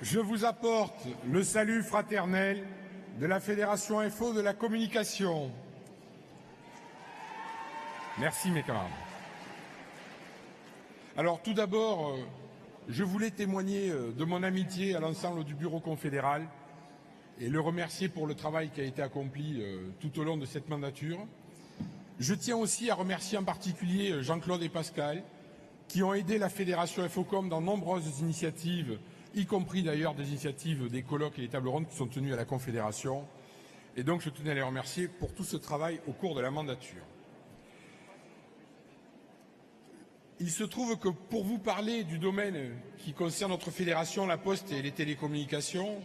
Je vous apporte le salut fraternel de la Fédération Info de la Communication. Merci mes camarades. Alors tout d'abord, je voulais témoigner de mon amitié à l'ensemble du bureau confédéral et le remercier pour le travail qui a été accompli tout au long de cette mandature. Je tiens aussi à remercier en particulier Jean-Claude et Pascal qui ont aidé la Fédération Infocom dans nombreuses initiatives, y compris d'ailleurs des initiatives des colloques et des tables rondes qui sont tenues à la Confédération. Et donc je tenais à les remercier pour tout ce travail au cours de la mandature. Il se trouve que pour vous parler du domaine qui concerne notre fédération, la Poste et les télécommunications,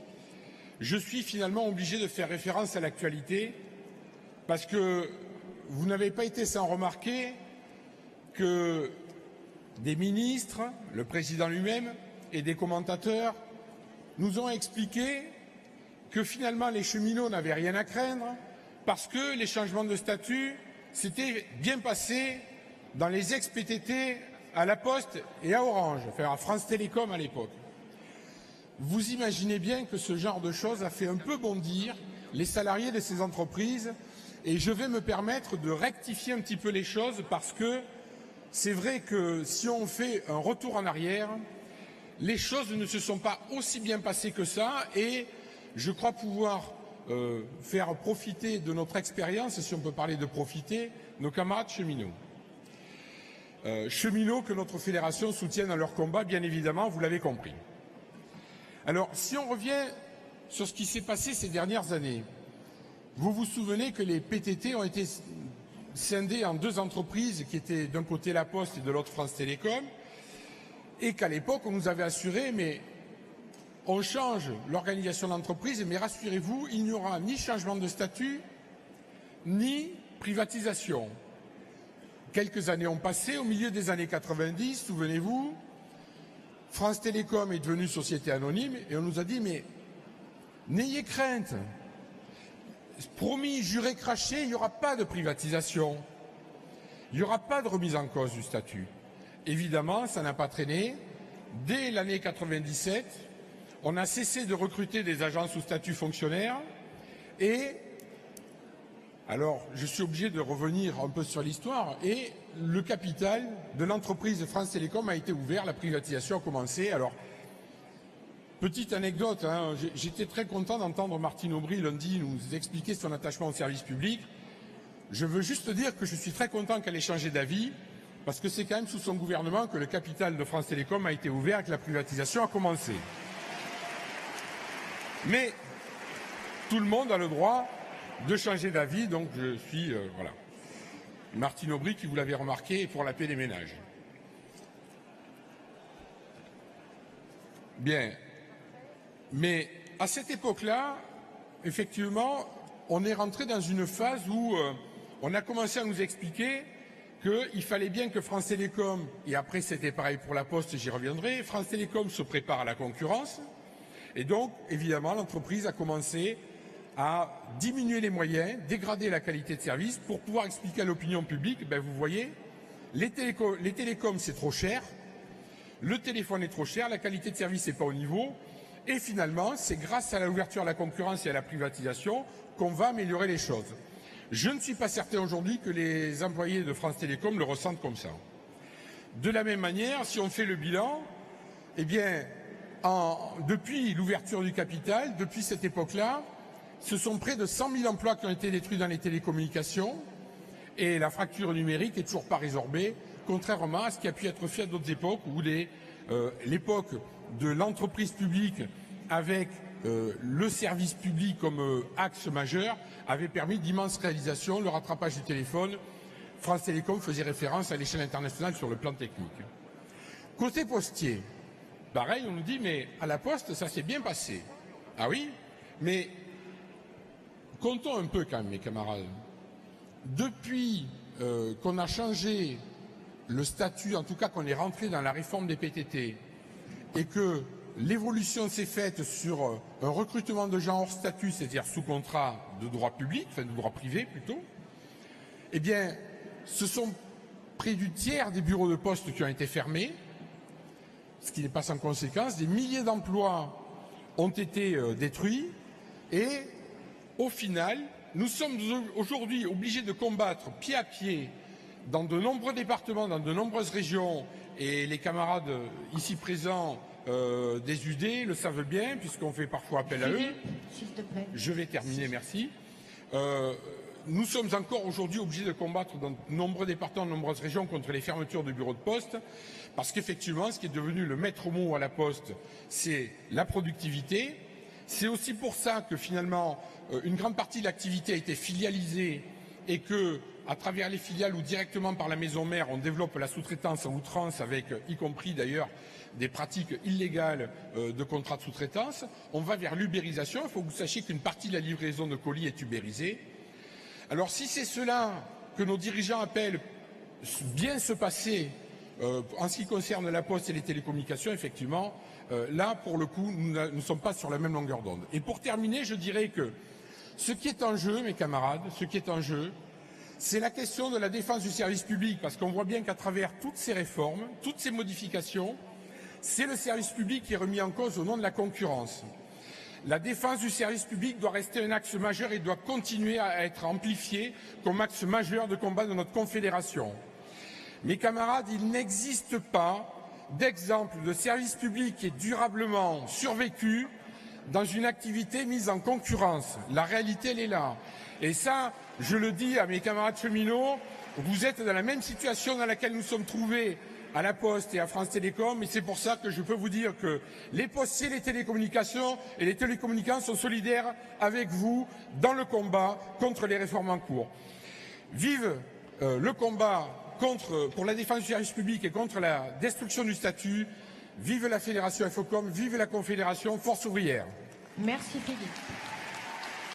je suis finalement obligé de faire référence à l'actualité parce que vous n'avez pas été sans remarquer que des ministres, le président lui-même et des commentateurs nous ont expliqué que finalement les cheminots n'avaient rien à craindre parce que les changements de statut s'étaient bien passés dans les ex-PTT à la Poste et à Orange, enfin à France Télécom à l'époque. Vous imaginez bien que ce genre de choses a fait un peu bondir les salariés de ces entreprises et je vais me permettre de rectifier un petit peu les choses parce que c'est vrai que si on fait un retour en arrière, les choses ne se sont pas aussi bien passées que ça et je crois pouvoir faire profiter de notre expérience, si on peut parler de profiter, nos camarades cheminots. Cheminots que notre fédération soutient dans leur combat, bien évidemment, vous l'avez compris. Alors, si on revient sur ce qui s'est passé ces dernières années, vous vous souvenez que les PTT ont été scindés en deux entreprises qui étaient d'un côté la Poste et de l'autre France Télécom, et qu'à l'époque, on nous avait assuré, mais on change l'organisation de l'entreprise, mais rassurez-vous, il n'y aura ni changement de statut, ni privatisation. Quelques années ont passé, au milieu des années 90, souvenez-vous, France Télécom est devenue société anonyme et on nous a dit mais n'ayez crainte, promis, juré, craché, il n'y aura pas de privatisation, il n'y aura pas de remise en cause du statut. Évidemment, ça n'a pas traîné. Dès l'année 97, on a cessé de recruter des agents sous statut fonctionnaire et alors, je suis obligé de revenir un peu sur l'histoire et le capital de l'entreprise France Télécom a été ouvert, la privatisation a commencé. Alors, petite anecdote, hein, j'étais très content d'entendre Martine Aubry lundi nous expliquer son attachement au service public. Je veux juste dire que je suis très content qu'elle ait changé d'avis parce que c'est quand même sous son gouvernement que le capital de France Télécom a été ouvert et que la privatisation a commencé. Mais tout le monde a le droit de changer d'avis, donc je suis, voilà. Martine Aubry, qui vous l'avez remarqué, est pour la paix des ménages. Bien. Mais à cette époque-là, effectivement, on est rentré dans une phase où on a commencé à nous expliquer qu'il fallait bien que France Télécom, et après c'était pareil pour la Poste, j'y reviendrai, France Télécom se prépare à la concurrence, et donc, évidemment, l'entreprise a commencé à diminuer les moyens, dégrader la qualité de service pour pouvoir expliquer à l'opinion publique, ben vous voyez, les télécoms c'est trop cher, le téléphone est trop cher, la qualité de service n'est pas au niveau, et finalement c'est grâce à l'ouverture à la concurrence et à la privatisation qu'on va améliorer les choses. Je ne suis pas certain aujourd'hui que les employés de France Télécom le ressentent comme ça. De la même manière, si on fait le bilan, eh bien, depuis l'ouverture du capital, depuis cette époque-là, ce sont près de 100 000 emplois qui ont été détruits dans les télécommunications et la fracture numérique n'est toujours pas résorbée, contrairement à ce qui a pu être fait à d'autres époques où l'époque de l'entreprise publique avec le service public comme axe majeur avait permis d'immenses réalisations, le rattrapage du téléphone. France Télécom faisait référence à l'échelle internationale sur le plan technique. Côté postier, pareil, on nous dit mais à la Poste ça s'est bien passé. Ah oui, mais comptons un peu quand même, mes camarades. Depuis qu'on a changé le statut, en tout cas qu'on est rentré dans la réforme des PTT, et que l'évolution s'est faite sur un recrutement de gens hors statut, c'est-à-dire sous contrat de droit public, enfin de droit privé plutôt, eh bien, ce sont près du tiers des bureaux de poste qui ont été fermés, ce qui n'est pas sans conséquence, des milliers d'emplois ont été détruits et au final, nous sommes aujourd'hui obligés de combattre pied à pied dans de nombreux départements, dans de nombreuses régions, et les camarades ici présents des UD le savent bien, puisqu'on fait parfois appel à eux. S'il te plaît. Je vais terminer, merci. Nous sommes encore aujourd'hui obligés de combattre dans de nombreux départements, de nombreuses régions contre les fermetures de bureaux de poste, parce qu'effectivement, ce qui est devenu le maître mot à la Poste, c'est la productivité. C'est aussi pour ça que finalement, une grande partie de l'activité a été filialisée et que, à travers les filiales ou directement par la maison mère, on développe la sous-traitance en outrance avec, y compris d'ailleurs, des pratiques illégales de contrats de sous-traitance. On va vers l'ubérisation. Il faut que vous sachiez qu'une partie de la livraison de colis est ubérisée. Alors si c'est cela que nos dirigeants appellent bien se passer en ce qui concerne la Poste et les télécommunications, effectivement, là, pour le coup, nous ne sommes pas sur la même longueur d'onde. Et pour terminer, je dirais que ce qui est en jeu, mes camarades, ce qui est en jeu, c'est la question de la défense du service public, parce qu'on voit bien qu'à travers toutes ces réformes, toutes ces modifications, c'est le service public qui est remis en cause au nom de la concurrence. La défense du service public doit rester un axe majeur et doit continuer à être amplifié comme axe majeur de combat de notre confédération. Mes camarades, il n'existe pas d'exemple de service public qui ait durablement survécu dans une activité mise en concurrence. La réalité, elle est là. Et ça, je le dis à mes camarades cheminots, vous êtes dans la même situation dans laquelle nous sommes trouvés à la Poste et à France Télécom, et c'est pour ça que je peux vous dire que les postiers, les télécommunications et les télécommunicants sont solidaires avec vous dans le combat contre les réformes en cours. Vive le combat pour la défense du service public et contre la destruction du statut. Vive la Fédération Infocom, vive la Confédération Force ouvrière. Merci Philippe.